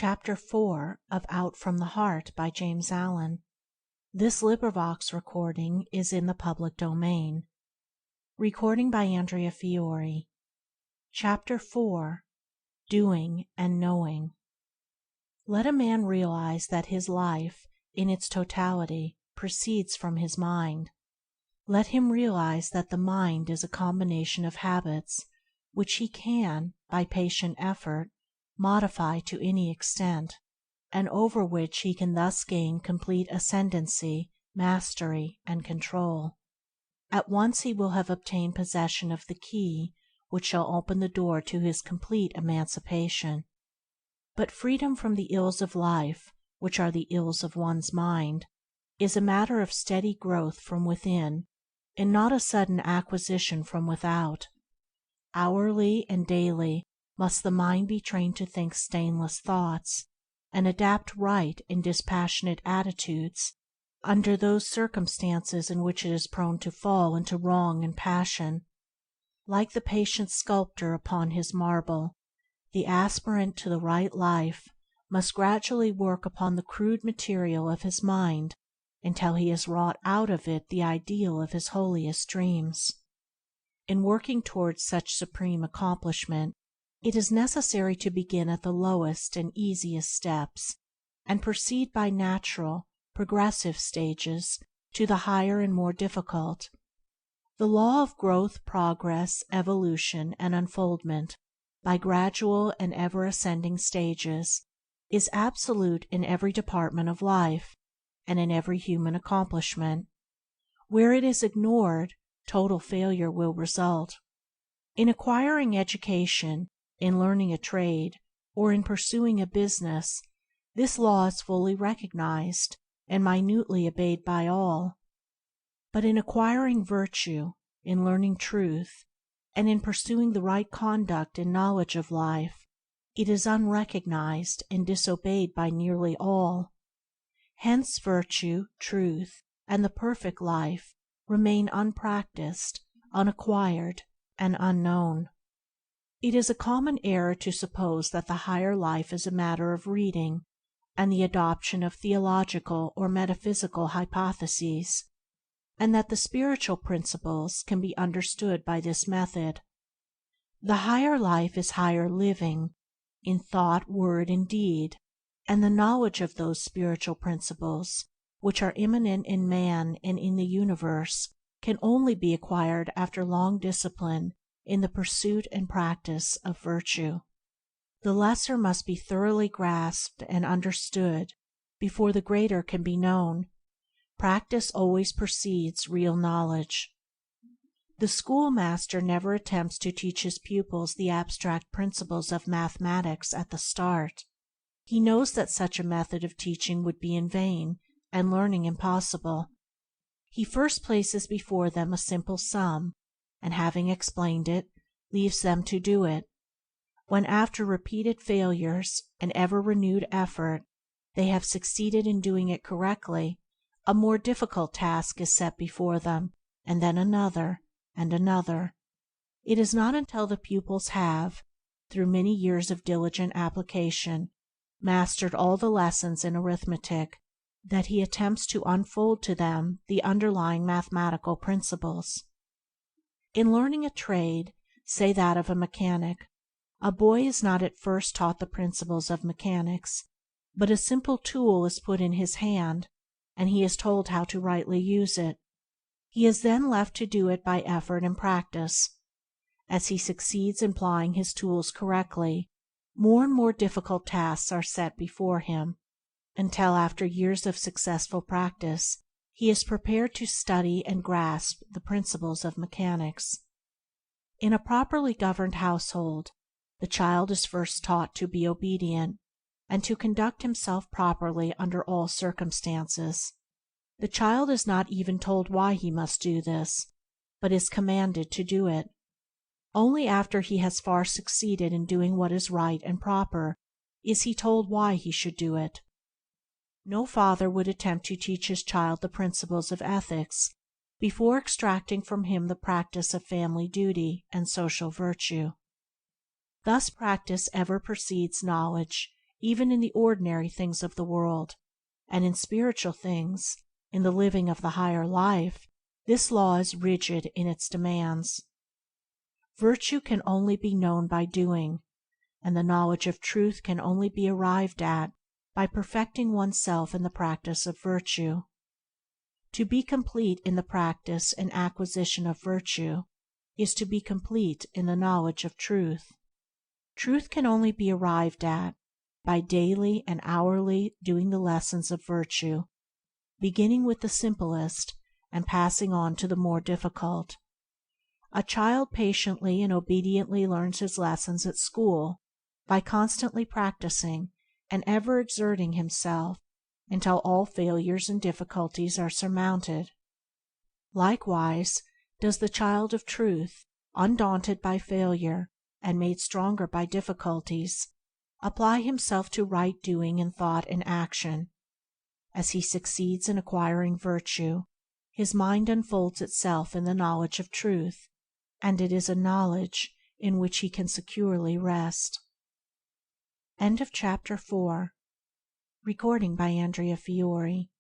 Chapter 4 of Out from the Heart by James Allen. This recording is in the public domain. Recording by Andrea Fiore. Chapter 4 Doing and Knowing. Let a man realize that his life, in its totality, proceeds from his mind. Let him realize that the mind is a combination of habits, which he can, by patient effort, modify to any extent, and over which he can thus gain complete ascendancy, mastery, and control. At once he will have obtained possession of the key which shall open the door to his complete emancipation. But freedom from the ills of life, which are the ills of one's mind, is a matter of steady growth from within, and not a sudden acquisition from without. Hourly and daily must the mind be trained to think stainless thoughts, and adapt right and dispassionate attitudes under those circumstances in which it is prone to fall into wrong and passion. Like the patient sculptor upon his marble, the aspirant to the right life must gradually work upon the crude material of his mind until he has wrought out of it the ideal of his holiest dreams. In working towards such supreme accomplishment, it is necessary to begin at the lowest and easiest steps, and proceed by natural, progressive stages to the higher and more difficult. The law of growth, progress, evolution, and unfoldment, by gradual and ever ascending stages, is absolute in every department of life, and in every human accomplishment. Where it is ignored, total failure will result. In acquiring education, in learning a trade, or in pursuing a business, this law is fully recognized and minutely obeyed by all. But in acquiring virtue, in learning truth, and in pursuing the right conduct and knowledge of life, it is unrecognized and disobeyed by nearly all. Hence virtue, truth, and the perfect life remain unpracticed, unacquired, and unknown. It is a common error to suppose that the higher life is a matter of reading and the adoption of theological or metaphysical hypotheses, and that the spiritual principles can be understood by this method. The higher life is higher living, in thought, word, and deed, and the knowledge of those spiritual principles, which are immanent in man and in the universe, can only be acquired after long discipline in the pursuit and practice of virtue. The lesser must be thoroughly grasped and understood before the greater can be known. Practice always precedes real knowledge. The schoolmaster never attempts to teach his pupils the abstract principles of mathematics at the start. He knows that such a method of teaching would be in vain and learning impossible. He first places before them a simple sum, and having explained it, leaves them to do it. When after repeated failures and ever renewed effort they have succeeded in doing it correctly, a more difficult task is set before them, and then another and another. It is not until the pupils have, through many years of diligent application, mastered all the lessons in arithmetic, that he attempts to unfold to them the underlying mathematical principles. In learning a trade, say that of a mechanic, a boy is not at first taught the principles of mechanics, but a simple tool is put in his hand, and he is told how to rightly use it. He is then left to do it by effort and practice. As he succeeds in plying his tools correctly, more and more difficult tasks are set before him, until after years of successful practice he is prepared to study and grasp the principles of mechanics. In a properly governed household, the child is first taught to be obedient, and to conduct himself properly under all circumstances. The child is not even told why he must do this, but is commanded to do it. Only after he has far succeeded in doing what is right and proper is he told why he should do it. No father would attempt to teach his child the principles of ethics before extracting from him the practice of family duty and social virtue. Thus practice ever precedes knowledge, even in the ordinary things of the world, and in spiritual things, in the living of the higher life, this law is rigid in its demands. Virtue can only be known by doing, and the knowledge of truth can only be arrived at by perfecting oneself in the practice of virtue. To be complete in the practice and acquisition of virtue is to be complete in the knowledge of truth. Truth can only be arrived at by daily and hourly doing the lessons of virtue, beginning with the simplest and passing on to the more difficult. A child patiently and obediently learns his lessons at school by constantly practicing and ever exerting himself until all failures and difficulties are surmounted. Likewise does the child of truth, undaunted by failure and made stronger by difficulties, apply himself to right doing in thought and action. As he succeeds in acquiring virtue, his mind unfolds itself in the knowledge of truth, and it is a knowledge in which he can securely rest. Chapter 4. Recording by Andrea Fiore.